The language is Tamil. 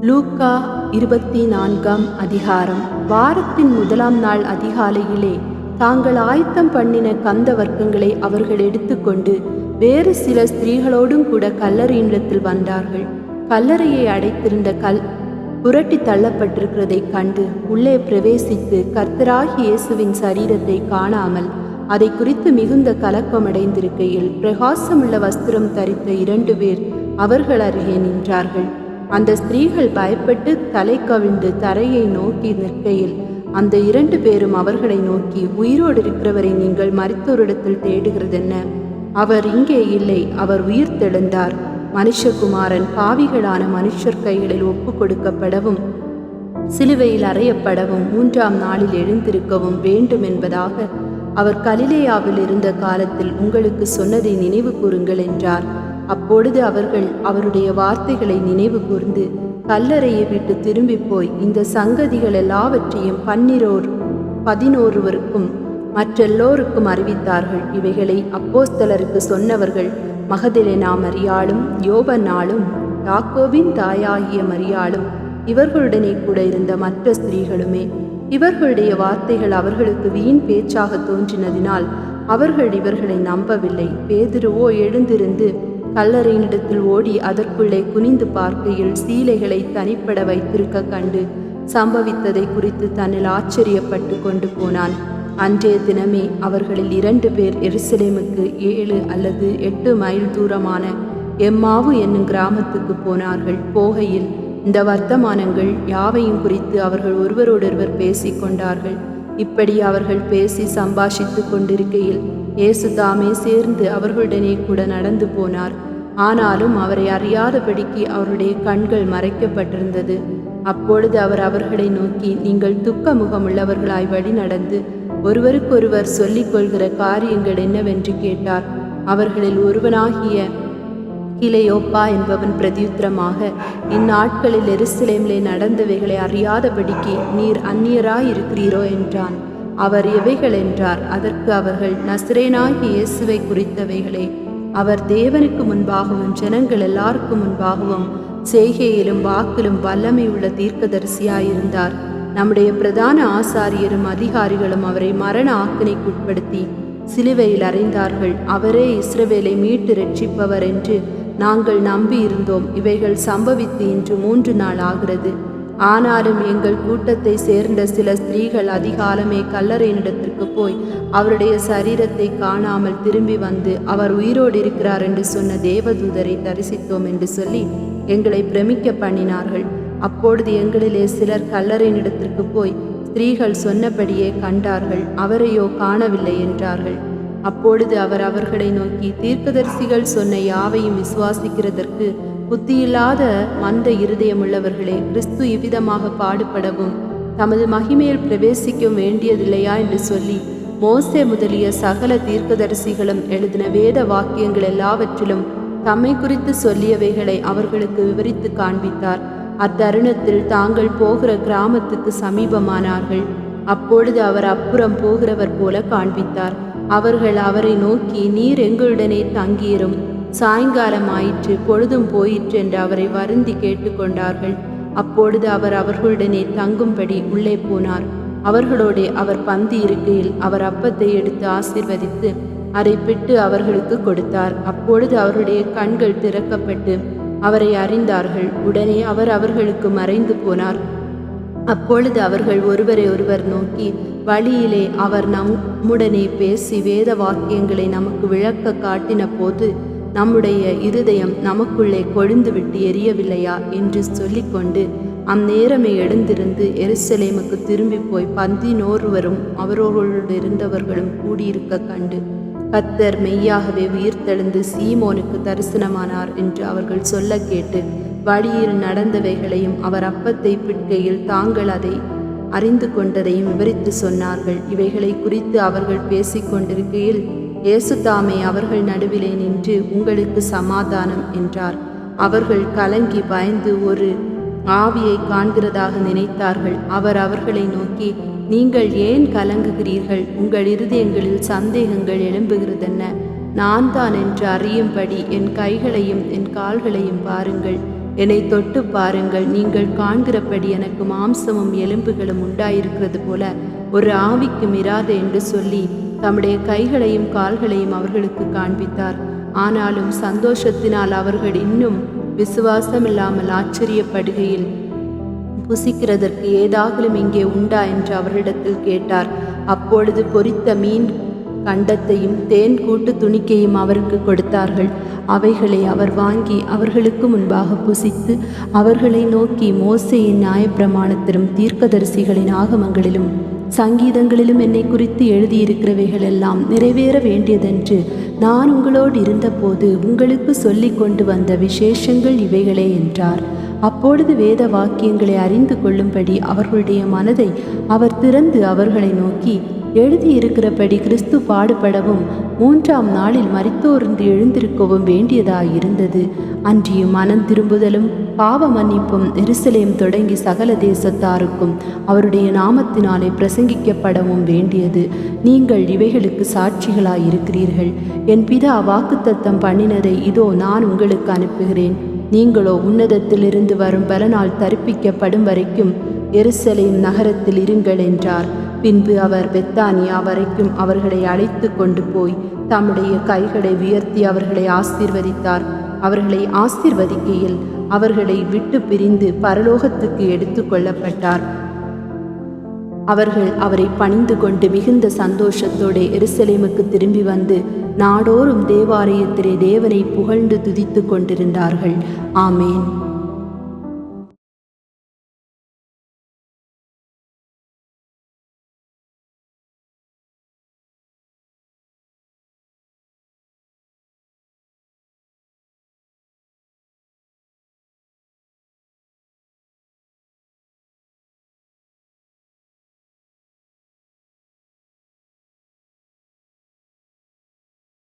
லூக்கா 24ஆம் அதிகாரம். வாரத்தின் முதலாம் நாள் அதிகாலையிலே தாங்கள் ஆயத்தம் பண்ணின கந்த வர்க்கங்களை அவர்கள் எடுத்துக்கொண்டு வேறு சில ஸ்திரீகளோடும் கூட கல்லறையினிடத்தில் வந்தார்கள். கல்லறையை அடைத்திருந்த புரட்டி தள்ளப்பட்டிருக்கிறதை கண்டு உள்ளே பிரவேசித்து கர்த்தராகிய இயேசுவின் சரீரத்தை காணாமல் அதை குறித்து மிகுந்த கலக்கமடைந்திருக்கையில் பிரகாசமுள்ள வஸ்திரம் தரித்த 2 பேர் அவர்கள் அருகே நின்றார்கள். அந்த ஸ்திரீகள் பயப்பட்டு தலை கவிழ்ந்து தரையை நோக்கி நிற்கையில் அந்த 2 பேரும் அவர்களை நோக்கி, உயிரோடு இருக்கிறவரை நீங்கள் மரித்தோரிடத்தில் தேடுகிறதென்ன? அவர் இங்கே இல்லை, அவர் உயிர் தெழுந்தார். மனுஷகுமாரன் பாவிகளான மனுஷர் கைகளில் ஒப்பு கொடுக்கப்படவும் சிலுவையில் அறையப்படவும் 3ஆம் நாளில் எழுந்திருக்கவும் வேண்டும் என்பதாக அவர் கலிலேயாவில் இருந்த காலத்தில் உங்களுக்கு சொன்னதை நினைவு கூறுங்கள் என்றார். அப்பொழுது அவர்கள் அவருடைய வார்த்தைகளை நினைவு கூர்ந்து கல்லறையை விட்டு திரும்பி போய் இந்த சங்கதிகள் எல்லாவற்றையும் 11 மற்றெல்லோருக்கும் அறிவித்தார்கள். இவைகளை அப்போஸ்தலருக்கு சொன்னவர்கள் மகதலேனா மரியாளும், யோபன்னாளும், யாக்கோபின் தாயாகிய மரியாளும், இவர்களுடனே கூட இருந்த மற்ற ஸ்திரீகளுமே. இவர்களுடைய வார்த்தைகள் அவர்களுக்கு வீண் பேச்சாக தோன்றினதினால் அவர்கள் இவர்களை நம்பவில்லை. பேதுருவோ எழுந்திருந்து கல்லறையினிடத்தில் ஓடி அதற்குள்ளே குனிந்து பார்க்கையில் சீலைகளை தனிப்பட வைத்திருக்க கண்டு சம்பவித்ததை குறித்து தன்னில் ஆச்சரியப்பட்டு கொண்டு போனான். அன்றைய தினமே அவர்களில் 2 பேர் எருசலேமுக்கு 7 அல்லது 8 மைல் தூரமான எம்மாவு என்னும் கிராமத்துக்கு போனார்கள். போகையில் இந்த வர்த்தமானங்கள் யாவையும் குறித்து அவர்கள் ஒருவரோடொருவர் பேசிக்கொண்டார்கள். இப்படி அவர்கள் பேசி சம்பாஷித்து கொண்டிருக்கையில் இயேசு தாமே சேர்ந்து அவர்களுடனே கூட நடந்து போனார். ஆனாலும் அவரை அறியாதபடிக்கு அவருடைய கண்கள் மறைக்கப்பட்டிருந்தது. அப்பொழுது அவர் அவர்களை நோக்கி, நீங்கள் துக்க முகமுள்ளவர்களாய் வழி நடந்து ஒருவருக்கொருவர் சொல்லிக் கொள்கிற காரியங்கள் என்னவென்று கேட்டார். அவர்களில் ஒருவனாகிய கிளையோப்பா என்பவன் பிரதியுத்தரமாக, இந்நாட்களில் எருசலேமிலே நடந்தவைகளை அறியாதபடிக்கு நீர் அந்நியராயிருக்கிறீரோ என்றான். அவர் எவைகள் என்றார். அதற்கு அவர்கள், நசரேயனாகிய இயேசுவை குறித்தவைகளே. அவர் தேவனுக்கு முன்பாகவும் ஜனங்கள் எல்லாருக்கும் முன்பாகவும் செய்கையிலும் வாக்கிலும் வல்லமை உள்ள தீர்க்கதரிசியாயிருந்தார். நம்முடைய பிரதான ஆசாரியரும் அதிகாரிகளும் அவரை மரண ஆக்கினைக்குட்படுத்தி சிலுவையில் அறைந்தார்கள். அவரே இஸ்ரவேலை மீட்டு இரட்சிப்பவர் என்று நாங்கள் நம்பியிருந்தோம். இவைகள் சம்பவித்து இன்று 3 நாள் ஆகிறது. ஆனாலும் எங்கள் கூட்டத்தை சேர்ந்த சில ஸ்திரீகள் அதிகாலமே கல்லறையினிடத்திற்கு போய் அவருடைய சரீரத்தை காணாமல் திரும்பி வந்து அவர் உயிரோடு இருக்கிறார் என்று சொன்ன தேவதூதரை தரிசித்தோம் என்று சொல்லி எங்களை பிரமிக்க பண்ணினார்கள். அப்பொழுது எங்களிலே சிலர் கல்லறையினிடத்திற்கு போய் ஸ்திரீகள் சொன்னபடியே கண்டார்கள், அவரையோ காணவில்லை என்றார்கள். அப்பொழுது அவர் அவர்களை நோக்கி, தீர்க்கதரிசிகள் சொன்ன யாவையும் விசுவாசிக்கிறதற்கு புத்தியில்லாத மந்த இருதயமுள்ளவர்களே, கிறிஸ்து இவ்விதமாக பாடுபடவும் தமது மகிமையில் பிரவேசிக்க வேண்டியதில்லையா என்று சொல்லி மோசே முதலிய சகல தீர்க்கதரிசிகளும் எழுதின வேத வாக்கியங்கள் எல்லாவற்றிலும் தம்மை குறித்து சொல்லியவைகளை அவர்களுக்கு விவரித்து காண்பித்தார். அத்தருணத்தில் தாங்கள் போகிற கிராமத்துக்கு சமீபமானார்கள். அப்பொழுது அவர் அப்புறம் போகிறவர் போல காண்பித்தார். அவர்கள் அவரை நோக்கி, நீர் எங்களுடனே தங்கியிரும், சாயங்காலம் ஆயிற்று, பொழுதும் போயிற்று என்று அவரை வருந்தி கேட்டுக்கொண்டார்கள். அப்பொழுது அவர் அவர்களுடனே தங்கும்படி உள்ளே போனார். அவர்களோடே அவர் பந்தி இருக்கையில் அவர் அப்பத்தை எடுத்து ஆசீர்வதித்து அதை பிட்டு அவர்களுக்கு கொடுத்தார். அப்பொழுது அவருடைய கண்கள் திறக்கப்பட்டு அவரை அறிந்தார்கள். உடனே அவர் அவர்களுக்கு மறைந்து போனார். அப்பொழுது அவர்கள் ஒருவரை ஒருவர் நோக்கி, வழியிலே அவர் நம்முடனே பேசி வேத வாக்கியங்களை நமக்கு விளக்க காட்டின போது நம்முடைய இருதயம் நமக்குள்ளே கொழுந்து விட்டு எரியவில்லையா என்று சொல்லிக்கொண்டு அந்நேரமே எழுந்திருந்து எருசலேமுக்கு திரும்பி போய் 11 அவரோடு இருந்தவர்களும் கூடியிருக்க கண்டு, கர்த்தர் மெய்யாகவே உயிர்த்தெழுந்து சீமோனுக்கு தரிசனமானார் என்று அவர்கள் சொல்ல கேட்டு வழியில் நடந்தவைகளையும் அவர் அப்பத்தை பிட்கையில் தாங்கள் அதை அறிந்து கொண்டதையும் விவரித்து சொன்னார்கள். இவைகளை குறித்து அவர்கள் பேசிக்கொண்டிருக்கையில் இயேசு தாமே அவர்கள் நடுவிலே நின்று, உங்களுக்கு சமாதானம் என்றார். அவர்கள் கலங்கி பயந்து ஒரு ஆவியை காண்கிறதாக நினைத்தார்கள். அவர் அவர்களை நோக்கி, நீங்கள் ஏன் கலங்குகிறீர்கள்? உங்கள் இருதயங்களில் சந்தேகங்கள் எழும்புகிறதென்ன? நான் தான் என்று அறியும்படி என் கைகளையும் என் கால்களையும் பாருங்கள். என்னை தொட்டு பாருங்கள், நீங்கள் காண்கிறபடி எனக்கு மாம்சமும் எலும்புகளும் உண்டாயிருக்கிறது போல ஒரு ஆவிக்கும் இராது என்று சொல்லி தம்முடைய கைகளையும் கால்களையும் அவர்களுக்கு காண்பித்தார். ஆனாலும் சந்தோஷத்தினால் அவர்கள் இன்னும் விசுவாசமில்லாமல் ஆச்சரியப்படுகையில், புசிக்கிறதற்கு ஏதாகலும் இங்கே உண்டா என்று அவரிடத்தில் கேட்டார். அப்பொழுது பொரித்த மீன் கண்டத்தையும் தேன் கூட்டு துணிக்கையும் அவருக்கு கொடுத்தார்கள். அவைகளை அவர் வாங்கி அவர்களுக்கு முன்பாக புசித்து அவர்களை நோக்கி, மோசேயின் நியாயப்பிரமாணத்திலும் தீர்க்கதரிசிகளின் ஆகமங்களிலும் சங்கீதங்களிலும் என்னை குறித்து எழுதியிருக்கிறவைகள் எல்லாம் நிறைவேற வேண்டியதென்று நான் உங்களோடு இருந்தபோது உங்களுக்கு சொல்லி கொண்டு வந்த விசேஷங்கள் இவைகளே என்றார். அப்பொழுது வேத வாக்கியங்களை அறிந்து கொள்ளும்படி அவர்களுடைய மனதை அவர் திறந்து அவர்களை நோக்கி, எழுதியிருக்கிறபடி கிறிஸ்து பாடுபடவும் 3ஆம் நாளில் மரித்தோர்ந்து எழுந்திருக்கவும் வேண்டியதாயிருந்தது. அன்றியும் மனம் திரும்புதலும் பாவ மன்னிப்பும் எருசலேம் தொடங்கி சகல தேசத்தாருக்கும் அவருடைய நாமத்தினாலே பிரசங்கிக்கப்படவும் வேண்டியது. நீங்கள் இவைகளுக்கு சாட்சிகளாயிருக்கிறீர்கள். என் பிதா வாக்குத்தத்தம் பண்ணினதை இதோ நான் உங்களுக்கு அனுப்புகிறேன். நீங்களோ உன்னதத்திலிருந்து வரும் பலனால் தரிப்பிக்கப்படும் வரைக்கும் எருசலேம் நகரத்தில் இருங்கள் என்றார். பின்பு அவர் பெத்தானியா வரைக்கும் அவர்களை அழைத்து கொண்டு போய் தம்முடைய கைகளை உயர்த்தி அவர்களை ஆசீர்வதித்தார். அவர்களை ஆசீர்வதிக்கையில் அவர்களை விட்டு பிரிந்து பரலோகத்துக்கு எடுத்து கொள்ளப்பட்டார். அவர்கள் அவரை பணிந்து கொண்டு மிகுந்த சந்தோஷத்தோடு எருசலேமுக்கு திரும்பி வந்து நாடோறும் தேவாலயத்திலே தேவனை புகழ்ந்து துதித்து கொண்டிருந்தார்கள். ஆமேன்.